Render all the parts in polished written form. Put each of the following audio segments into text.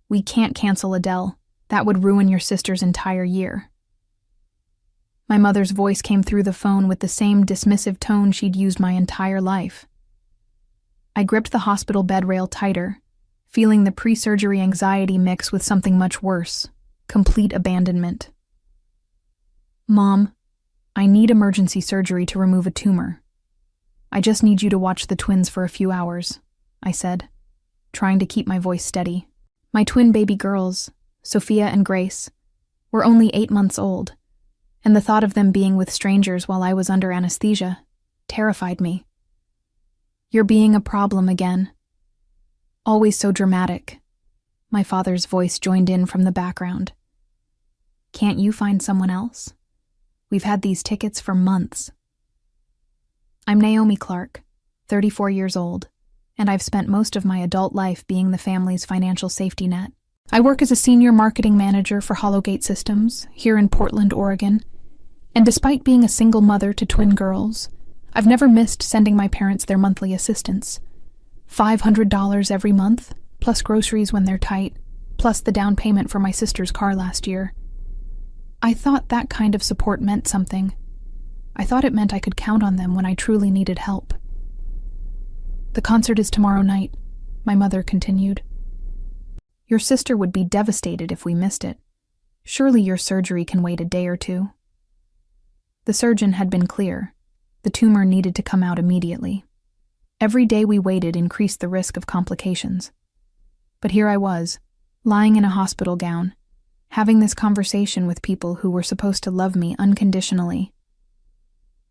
We can't cancel Adele. That would ruin your sister's entire year. My mother's voice came through the phone with the same dismissive tone she'd used my entire life. I gripped the hospital bed rail tighter, feeling the pre-surgery anxiety mix with something much worse, complete abandonment. Mom, I need emergency surgery to remove a tumor. I just need you to watch the twins for a few hours, I said, trying to keep my voice steady. My twin baby girls, Sophia and Grace, were only 8 months old, and the thought of them being with strangers while I was under anesthesia terrified me. You're being a problem again. Always so dramatic. My father's voice joined in from the background. Can't you find someone else? We've had these tickets for months. I'm Naomi Clark, 34 years old, and I've spent most of my adult life being the family's financial safety net. I work as a senior marketing manager for Hollowgate Systems here in Portland, Oregon, and despite being a single mother to twin girls, I've never missed sending my parents their monthly assistance. $500 every month, plus groceries when they're tight, plus the down payment for my sister's car last year. I thought that kind of support meant something. I thought it meant I could count on them when I truly needed help. The concert is tomorrow night, my mother continued. Your sister would be devastated if we missed it. Surely your surgery can wait a day or two. The surgeon had been clear. The tumor needed to come out immediately. Every day we waited increased the risk of complications. But here I was, lying in a hospital gown, having this conversation with people who were supposed to love me unconditionally.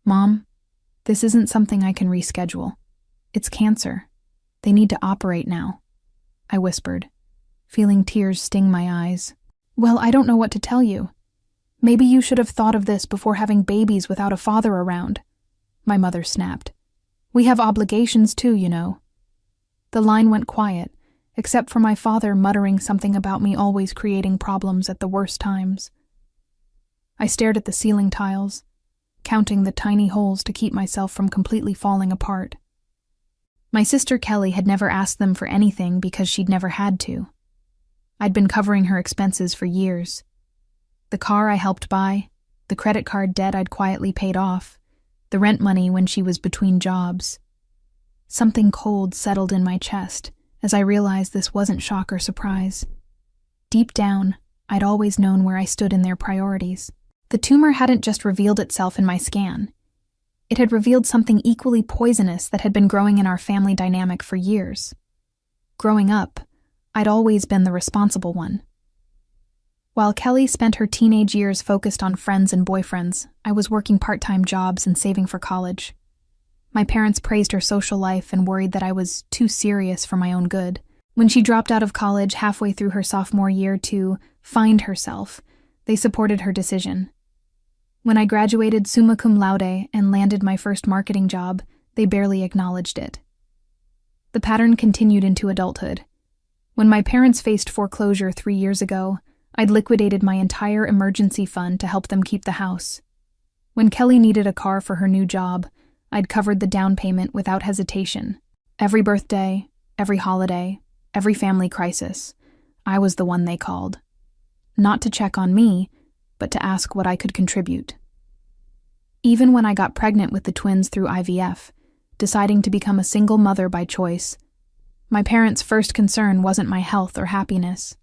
Mom, this isn't something I can reschedule. It's cancer. They need to operate now, I whispered, feeling tears sting my eyes. Well, I don't know what to tell you. Maybe you should have thought of this before having babies without a father around, my mother snapped. We have obligations too, you know. The line went quiet, except for my father muttering something about me always creating problems at the worst times. I stared at the ceiling tiles, counting the tiny holes to keep myself from completely falling apart. My sister Kelly had never asked them for anything because she'd never had to. I'd been covering her expenses for years. The car I helped buy, the credit card debt I'd quietly paid off, the rent money when she was between jobs. Something cold settled in my chest as I realized this wasn't shock or surprise. Deep down, I'd always known where I stood in their priorities. The tumor hadn't just revealed itself in my scan. It had revealed something equally poisonous that had been growing in our family dynamic for years. Growing up, I'd always been the responsible one. While Kelly spent her teenage years focused on friends and boyfriends, I was working part-time jobs and saving for college. My parents praised her social life and worried that I was too serious for my own good. When she dropped out of college halfway through her sophomore year to find herself, they supported her decision. When I graduated summa cum laude and landed my first marketing job, they barely acknowledged it. The pattern continued into adulthood. When my parents faced foreclosure 3 years ago, I'd liquidated my entire emergency fund to help them keep the house. When Kelly needed a car for her new job, I'd covered the down payment without hesitation. Every birthday, every holiday, every family crisis, I was the one they called. Not to check on me, but to ask what I could contribute. Even when I got pregnant with the twins through IVF, deciding to become a single mother by choice, my parents' first concern wasn't my health or happiness.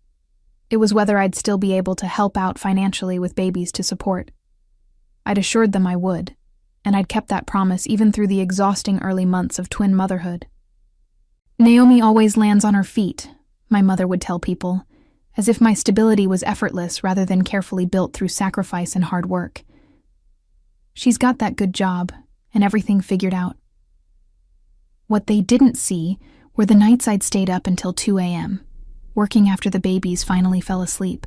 It was whether I'd still be able to help out financially with babies to support. I'd assured them I would, and I'd kept that promise even through the exhausting early months of twin motherhood. Naomi always lands on her feet, my mother would tell people, as if my stability was effortless rather than carefully built through sacrifice and hard work. She's got that good job, and everything figured out. What they didn't see were the nights I'd stayed up until 2 a.m., working after the babies finally fell asleep,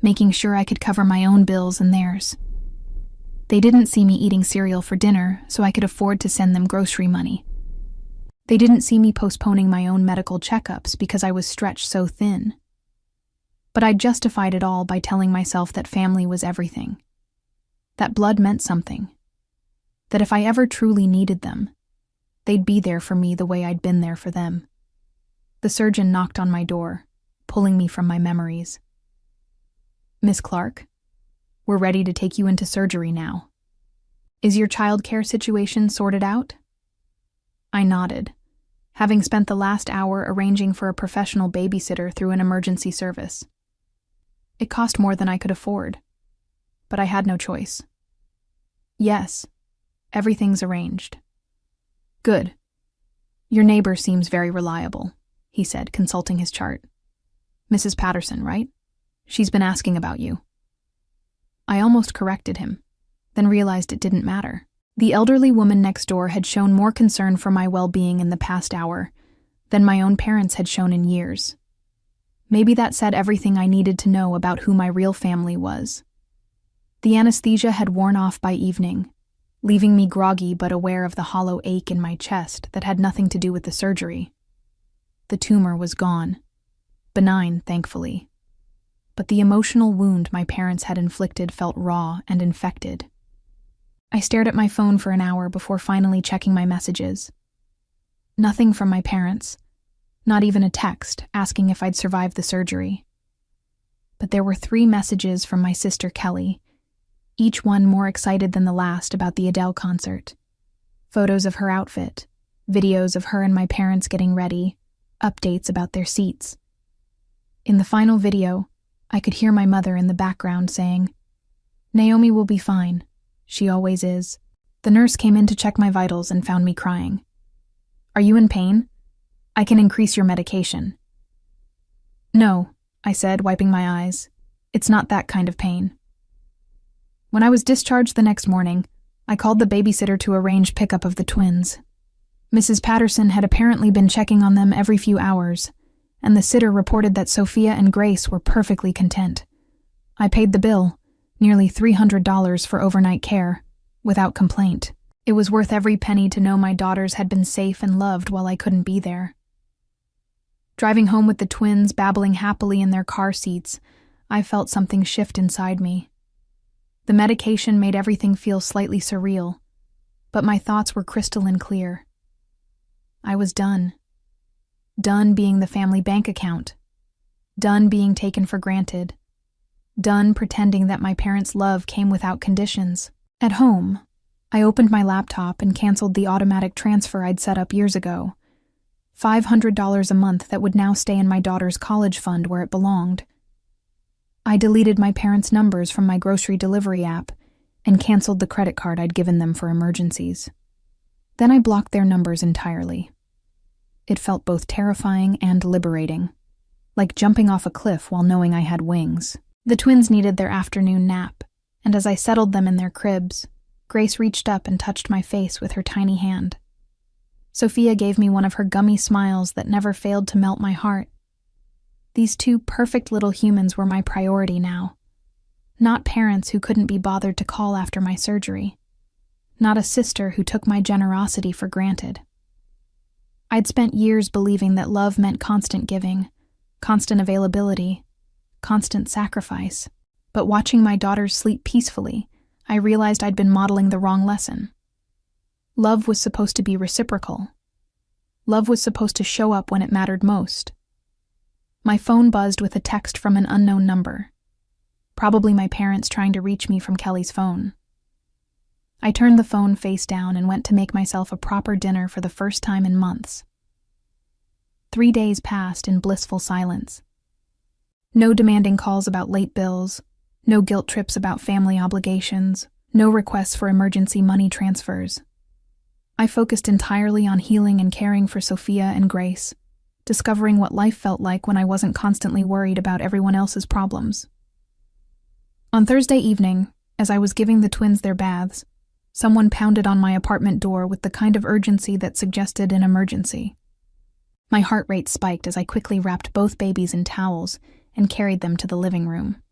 making sure I could cover my own bills and theirs. They didn't see me eating cereal for dinner so I could afford to send them grocery money. They didn't see me postponing my own medical checkups because I was stretched so thin. But I justified it all by telling myself that family was everything. That blood meant something. That if I ever truly needed them, they'd be there for me the way I'd been there for them. The surgeon knocked on my door, pulling me from my memories. "Miss Clark, we're ready to take you into surgery now. Is your childcare situation sorted out?" I nodded, having spent the last hour arranging for a professional babysitter through an emergency service. It cost more than I could afford, but I had no choice. "Yes, everything's arranged." "Good. Your neighbor seems very reliable," he said, consulting his chart. "Mrs. Patterson, right? She's been asking about you." I almost corrected him, then realized it didn't matter. The elderly woman next door had shown more concern for my well-being in the past hour than my own parents had shown in years. Maybe that said everything I needed to know about who my real family was. The anesthesia had worn off by evening, leaving me groggy but aware of the hollow ache in my chest that had nothing to do with the surgery. The tumor was gone. Benign, thankfully. But the emotional wound my parents had inflicted felt raw and infected. I stared at my phone for an hour before finally checking my messages. Nothing from my parents, not even a text asking if I'd survived the surgery. But there were 3 messages from my sister Kelly, each one more excited than the last about the Adele concert. Photos of her outfit, videos of her and my parents getting ready, updates about their seats. In the final video, I could hear my mother in the background saying, "Naomi will be fine. She always is." The nurse came in to check my vitals and found me crying. "Are you in pain? I can increase your medication." "No," I said, wiping my eyes. "It's not that kind of pain." When I was discharged the next morning, I called the babysitter to arrange pickup of the twins. Mrs. Patterson had apparently been checking on them every few hours, and the sitter reported that Sophia and Grace were perfectly content. I paid the bill, nearly $300 for overnight care, without complaint. It was worth every penny to know my daughters had been safe and loved while I couldn't be there. Driving home with the twins babbling happily in their car seats, I felt something shift inside me. The medication made everything feel slightly surreal, but my thoughts were crystalline clear. I was done. Done being the family bank account. Done being taken for granted. Done pretending that my parents' love came without conditions. At home, I opened my laptop and canceled the automatic transfer I'd set up years ago. $500 a month that would now stay in my daughter's college fund where it belonged. I deleted my parents' numbers from my grocery delivery app and canceled the credit card I'd given them for emergencies. Then I blocked their numbers entirely. It felt both terrifying and liberating, like jumping off a cliff while knowing I had wings. The twins needed their afternoon nap, and as I settled them in their cribs, Grace reached up and touched my face with her tiny hand. Sophia gave me one of her gummy smiles that never failed to melt my heart. These 2 perfect little humans were my priority now. Not parents who couldn't be bothered to call after my surgery. Not a sister who took my generosity for granted. I'd spent years believing that love meant constant giving, constant availability, constant sacrifice. But watching my daughters sleep peacefully, I realized I'd been modeling the wrong lesson. Love was supposed to be reciprocal. Love was supposed to show up when it mattered most. My phone buzzed with a text from an unknown number. Probably my parents trying to reach me from Kelly's phone. I turned the phone face down and went to make myself a proper dinner for the first time in months. 3 days passed in blissful silence. No demanding calls about late bills, no guilt trips about family obligations, no requests for emergency money transfers. I focused entirely on healing and caring for Sophia and Grace, discovering what life felt like when I wasn't constantly worried about everyone else's problems. On Thursday evening, as I was giving the twins their baths, someone pounded on my apartment door with the kind of urgency that suggested an emergency. My heart rate spiked as I quickly wrapped both babies in towels and carried them to the living room.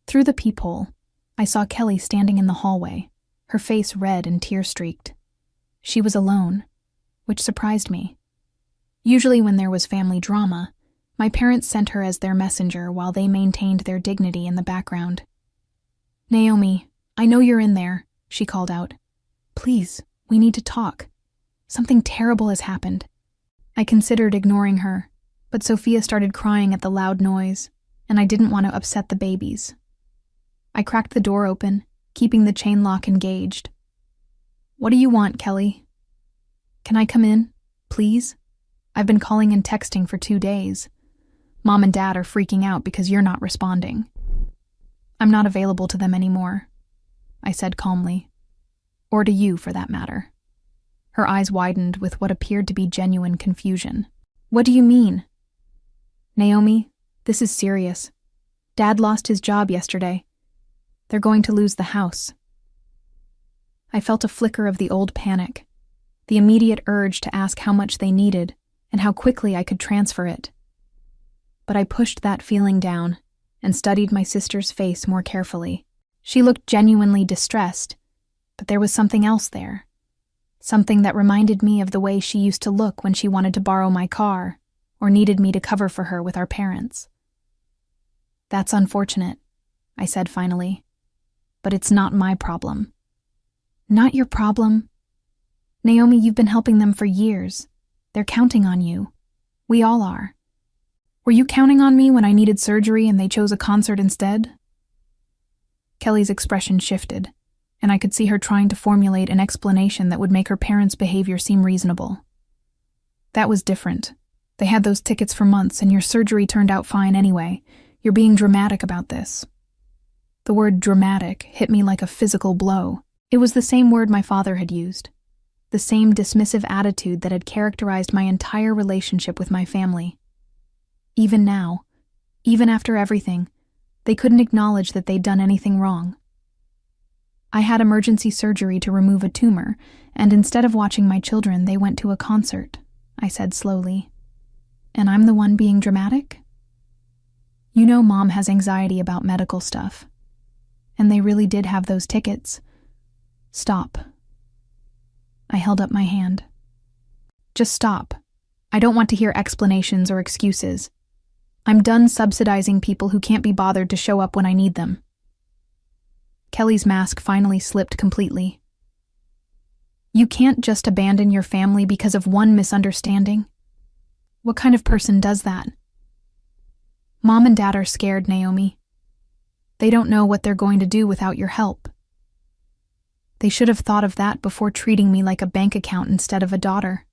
Through the peephole, I saw Kelly standing in the hallway, her face red and tear-streaked. She was alone, which surprised me. Usually when there was family drama, my parents sent her as their messenger while they maintained their dignity in the background. "Naomi, I know you're in there," she called out. "Please, we need to talk. Something terrible has happened." I considered ignoring her, But Sophia started crying at the loud noise, and I didn't want to upset the babies. I cracked the door open, keeping the chain lock engaged. "What do you want, Kelly?" "Can I come in, please? I've been calling and texting for 2 days. Mom and Dad are freaking out because you're not responding." "I'm not available to them anymore," I said calmly. "Or to you, for that matter." Her eyes widened with what appeared to be genuine confusion. "What do you mean?" "Naomi, this is serious. Dad lost his job yesterday. They're going to lose the house." I felt a flicker of the old panic, the immediate urge to ask how much they needed and how quickly I could transfer it. But I pushed that feeling down and studied my sister's face more carefully. She looked genuinely distressed, but there was something else there. Something that reminded me of the way she used to look when she wanted to borrow my car or needed me to cover for her with our parents. "That's unfortunate," I said finally, "but it's not my problem." "Not your problem? Naomi, you've been helping them for years. They're counting on you. We all are. Were you counting on me when I needed surgery and they chose a concert instead?" Kelly's expression shifted, and I could see her trying to formulate an explanation that would make her parents' behavior seem reasonable. "That was different. They had those tickets for months and your surgery turned out fine anyway. You're being dramatic about this." The word dramatic hit me like a physical blow. It was the same word my father had used, the same dismissive attitude that had characterized my entire relationship with my family. Even now, even after everything, they couldn't acknowledge that they'd done anything wrong. "I had emergency surgery to remove a tumor, and instead of watching my children, they went to a concert," I said slowly. "And I'm the one being dramatic? You know Mom has anxiety about medical stuff. And they really did have those tickets. Stop." I held up my hand. "Just stop. I don't want to hear explanations or excuses. I'm done subsidizing people who can't be bothered to show up when I need them." Kelly's mask finally slipped completely. "You can't just abandon your family because of one misunderstanding. What kind of person does that?" "Mom and Dad are scared, Naomi. They don't know what they're going to do without your help. They should have thought of that before treating me like a bank account instead of a daughter."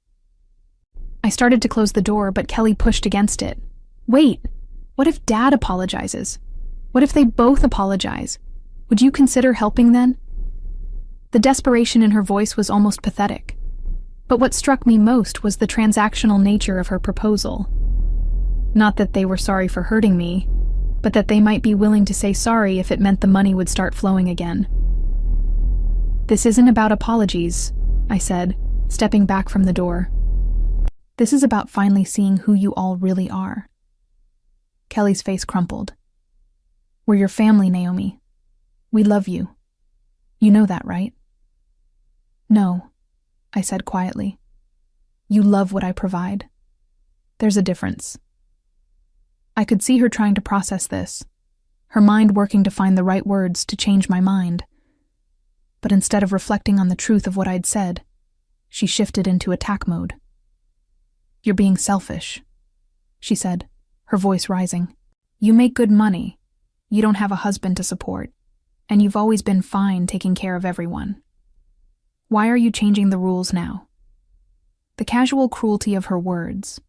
I started to close the door, but Kelly pushed against it. "Wait, what if Dad apologizes? What if they both apologize? Would you consider helping then?" The desperation in her voice was almost pathetic. But what struck me most was the transactional nature of her proposal. Not that they were sorry for hurting me, but that they might be willing to say sorry if it meant the money would start flowing again. "This isn't about apologies," I said, stepping back from the door. "This is about finally seeing who you all really are." Kelly's face crumpled. "We're your family, Naomi. We love you. You know that, right?" "No," I said quietly. "You love what I provide. There's a difference." I could see her trying to process this, her mind working to find the right words to change my mind. But instead of reflecting on the truth of what I'd said, she shifted into attack mode. "You're being selfish," she said, her voice rising. "You make good money. You don't have a husband to support, and you've always been fine taking care of everyone. Why are you changing the rules now?" The casual cruelty of her words,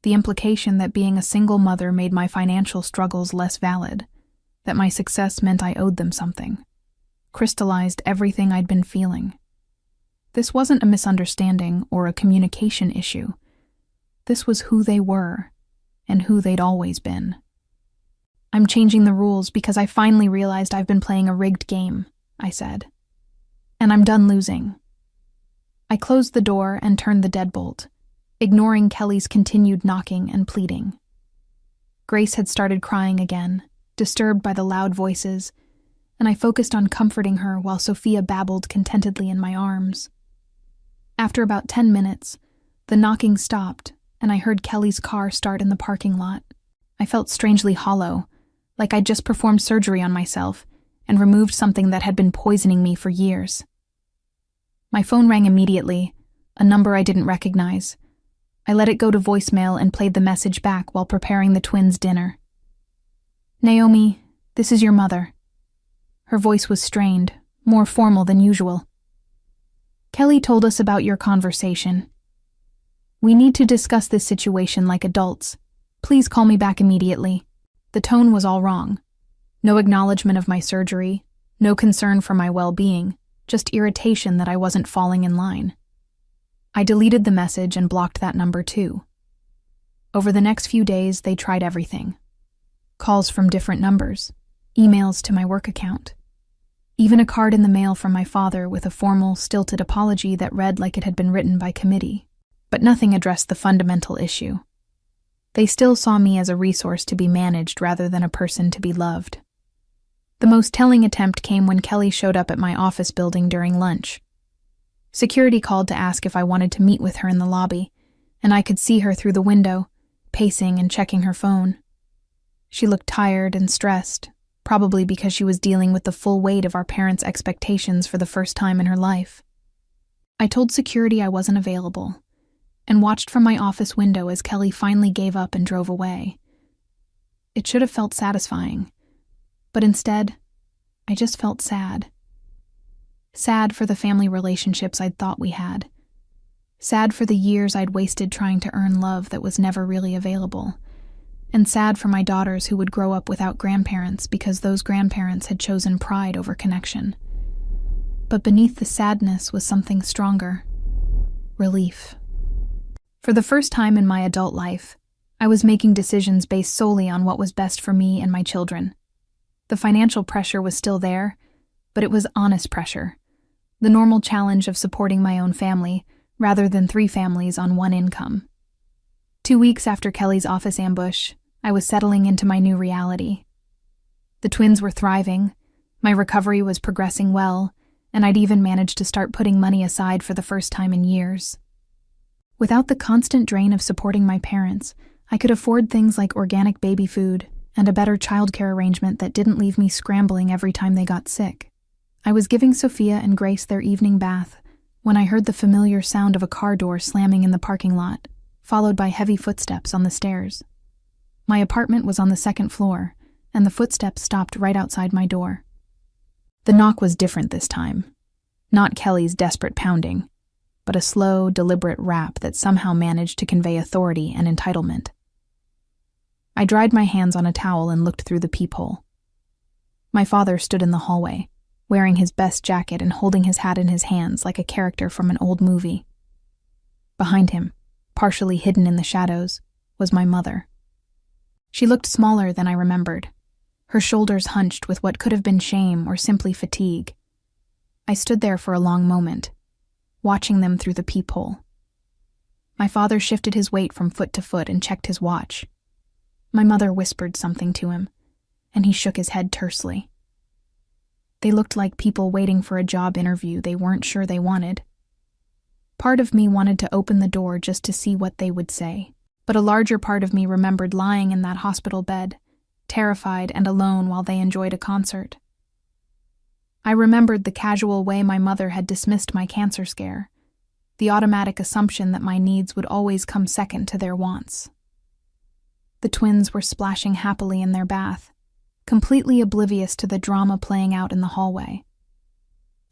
the implication that being a single mother made my financial struggles less valid, that my success meant I owed them something, crystallized everything I'd been feeling. This wasn't a misunderstanding or a communication issue. This was who they were, and who they'd always been. "I'm changing the rules because I finally realized I've been playing a rigged game," I said. "And I'm done losing." I closed the door and turned the deadbolt, ignoring Kelly's continued knocking and pleading. Grace had started crying again, disturbed by the loud voices, and I focused on comforting her while Sophia babbled contentedly in my arms. After about 10 minutes, the knocking stopped, and I heard Kelly's car start in the parking lot. I felt strangely hollow, like I'd just performed surgery on myself and removed something that had been poisoning me for years. My phone rang immediately, a number I didn't recognize. I let it go to voicemail and played the message back while preparing the twins' dinner. "Naomi, this is your mother." Her voice was strained, more formal than usual. "Kelly told us about your conversation. We need to discuss this situation like adults. Please call me back immediately." The tone was all wrong. No acknowledgement of my surgery, no concern for my well-being, just irritation that I wasn't falling in line. I deleted the message and blocked that number too. Over the next few days, they tried everything. Calls from different numbers, emails to my work account, even a card in the mail from my father with a formal, stilted apology that read like it had been written by committee. But nothing addressed the fundamental issue. They still saw me as a resource to be managed rather than a person to be loved. The most telling attempt came when Kelly showed up at my office building during lunch. Security called to ask if I wanted to meet with her in the lobby, and I could see her through the window, pacing and checking her phone. She looked tired and stressed, probably because she was dealing with the full weight of our parents' expectations for the first time in her life. I told security I wasn't available, and watched from my office window as Kelly finally gave up and drove away. It should have felt satisfying, but instead, I just felt sad. Sad for the family relationships I'd thought we had. Sad for the years I'd wasted trying to earn love that was never really available. And sad for my daughters who would grow up without grandparents because those grandparents had chosen pride over connection. But beneath the sadness was something stronger. Relief. For the first time in my adult life, I was making decisions based solely on what was best for me and my children. The financial pressure was still there, but it was honest pressure. The normal challenge of supporting my own family, rather than 3 families on one income. 2 weeks after Kelly's office ambush, I was settling into my new reality. The twins were thriving, my recovery was progressing well, and I'd even managed to start putting money aside for the first time in years. Without the constant drain of supporting my parents, I could afford things like organic baby food and a better childcare arrangement that didn't leave me scrambling every time they got sick. I was giving Sophia and Grace their evening bath when I heard the familiar sound of a car door slamming in the parking lot, followed by heavy footsteps on the stairs. My apartment was on the 2nd floor, and the footsteps stopped right outside my door. The knock was different this time. Not Kelly's desperate pounding, but a slow, deliberate rap that somehow managed to convey authority and entitlement. I dried my hands on a towel and looked through the peephole. My father stood in the hallway, wearing his best jacket and holding his hat in his hands like a character from an old movie. Behind him, partially hidden in the shadows, was my mother. She looked smaller than I remembered, her shoulders hunched with what could have been shame or simply fatigue. I stood there for a long moment, watching them through the peephole. My father shifted his weight from foot to foot and checked his watch. My mother whispered something to him, and he shook his head tersely. They looked like people waiting for a job interview they weren't sure they wanted. Part of me wanted to open the door just to see what they would say, but a larger part of me remembered lying in that hospital bed, terrified and alone while they enjoyed a concert. I remembered the casual way my mother had dismissed my cancer scare, the automatic assumption that my needs would always come second to their wants. The twins were splashing happily in their bath, completely oblivious to the drama playing out in the hallway.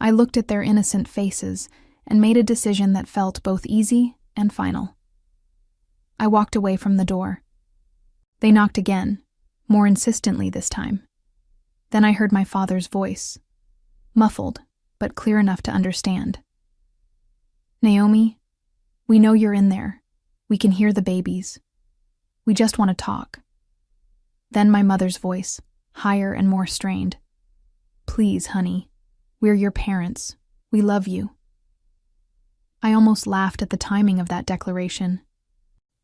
I looked at their innocent faces and made a decision that felt both easy and final. I walked away from the door. They knocked again, more insistently this time. Then I heard my father's voice, muffled, but clear enough to understand. "Naomi, we know you're in there. We can hear the babies. We just want to talk." Then my mother's voice, higher and more strained. "Please, honey. We're your parents. We love you." I almost laughed at the timing of that declaration.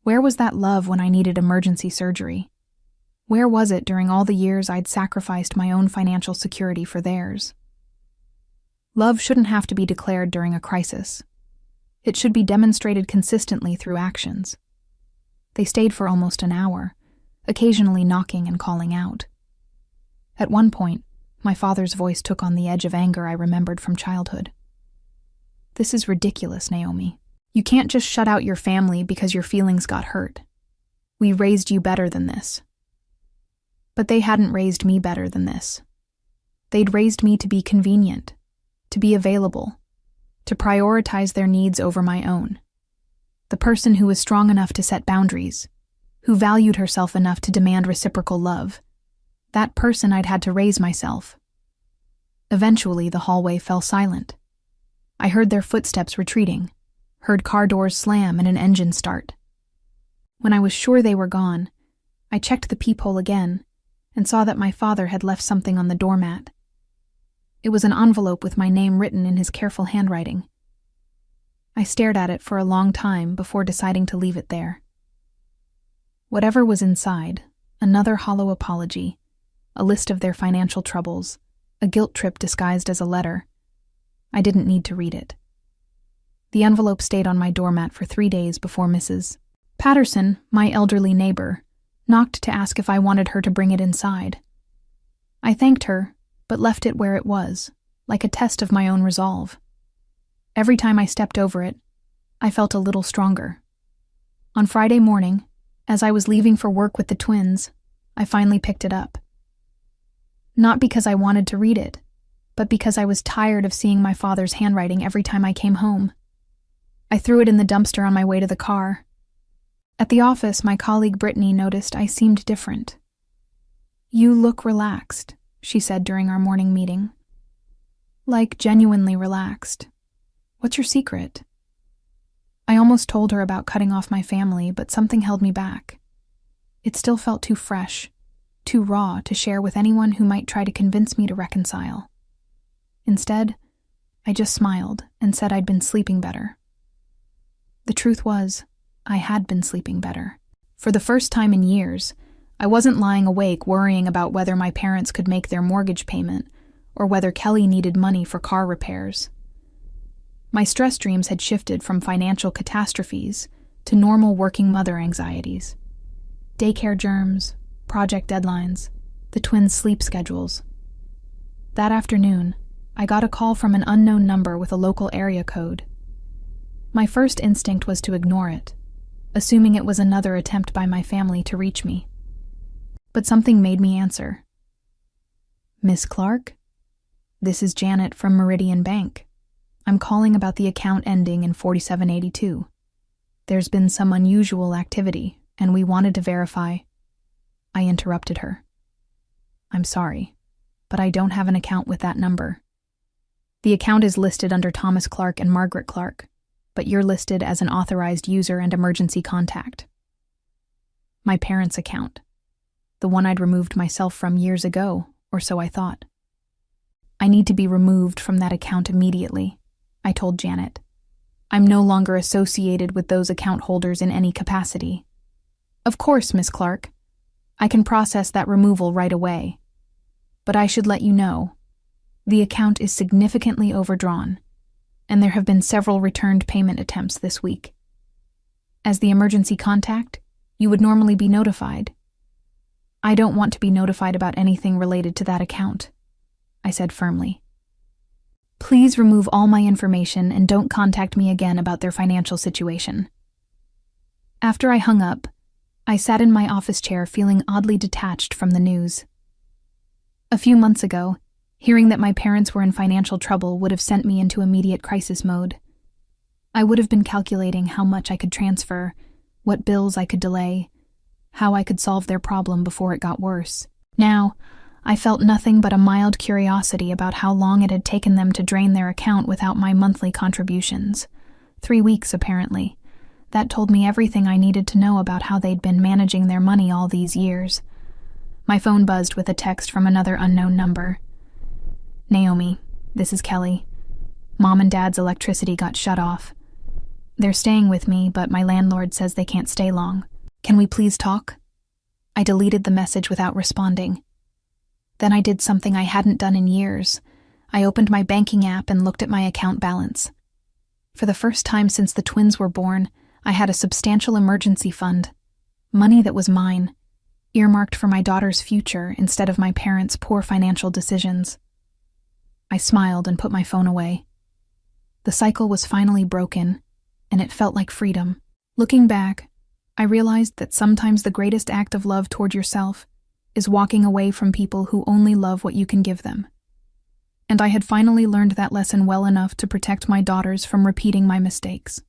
Where was that love when I needed emergency surgery? Where was it during all the years I'd sacrificed my own financial security for theirs? Love shouldn't have to be declared during a crisis. It should be demonstrated consistently through actions. They stayed for almost an hour, occasionally knocking and calling out. At one point, my father's voice took on the edge of anger I remembered from childhood. "This is ridiculous, Naomi. You can't just shut out your family because your feelings got hurt. We raised you better than this. But they hadn't raised me better than this. They'd raised me to be convenient, to be available, to prioritize their needs over my own. The person who was strong enough to set boundaries, who valued herself enough to demand reciprocal love. That person I'd had to raise myself. Eventually, the hallway fell silent. I heard their footsteps retreating, heard car doors slam and an engine start. When I was sure they were gone, I checked the peephole again and saw that my father had left something on the doormat. It was an envelope with my name written in his careful handwriting. I stared at it for a long time before deciding to leave it there. Whatever was inside, another hollow apology, a list of their financial troubles, a guilt trip disguised as a letter. I didn't need to read it. The envelope stayed on my doormat for 3 days before Mrs. Patterson, my elderly neighbor, knocked to ask if I wanted her to bring it inside. I thanked her, but left it where it was, like a test of my own resolve. Every time I stepped over it, I felt a little stronger. On Friday morning, as I was leaving for work with the twins, I finally picked it up. Not because I wanted to read it, but because I was tired of seeing my father's handwriting every time I came home. I threw it in the dumpster on my way to the car. At the office, my colleague Brittany noticed I seemed different. "You look relaxed," she said during our morning meeting. Like genuinely relaxed. "What's your secret?" I almost told her about cutting off my family, but something held me back. It still felt too fresh, too raw to share with anyone who might try to convince me to reconcile. Instead, I just smiled and said I'd been sleeping better. The truth was, I had been sleeping better. For the first time in years, I wasn't lying awake worrying about whether my parents could make their mortgage payment or whether Kelly needed money for car repairs. My stress dreams had shifted from financial catastrophes to normal working mother anxieties. Daycare germs, project deadlines, the twins' sleep schedules. That afternoon, I got a call from an unknown number with a local area code. My first instinct was to ignore it, assuming it was another attempt by my family to reach me. But something made me answer. "Miss Clark? This is Janet from Meridian Bank. I'm calling about the account ending in 4782. There's been some unusual activity, and we wanted to verify." I interrupted her. "I'm sorry, but I don't have an account with that number. The account is listed under Thomas Clark and Margaret Clark, but you're listed as an authorized user and emergency contact." My parents' account. The one I'd removed myself from years ago, or so I thought. "I need to be removed from that account immediately," I told Janet. "I'm no longer associated with those account holders in any capacity." "Of course, Miss Clark. I can process that removal right away. But I should let you know, the account is significantly overdrawn, and there have been several returned payment attempts this week. As the emergency contact, you would normally be notified. I don't want to be notified about anything related to that account," I said firmly. "Please remove all my information and don't contact me again about their financial situation." After I hung up, I sat in my office chair feeling oddly detached from the news. A few months ago, hearing that my parents were in financial trouble would have sent me into immediate crisis mode. I would have been calculating how much I could transfer, what bills I could delay, how I could solve their problem before it got worse. Now, I felt nothing but a mild curiosity about how long it had taken them to drain their account without my monthly contributions. 3 weeks, apparently. That told me everything I needed to know about how they'd been managing their money all these years. My phone buzzed with a text from another unknown number. "Naomi, this is Kelly. Mom and Dad's electricity got shut off. They're staying with me, but my landlord says they can't stay long. Can we please talk?" I deleted the message without responding. Then I did something I hadn't done in years. I opened my banking app and looked at my account balance. For the first time since the twins were born, I had a substantial emergency fund. Money that was mine, earmarked for my daughter's future instead of my parents' poor financial decisions. I smiled and put my phone away. The cycle was finally broken, and it felt like freedom. Looking back, I realized that sometimes the greatest act of love toward yourself is walking away from people who only love what you can give them. And I had finally learned that lesson well enough to protect my daughters from repeating my mistakes.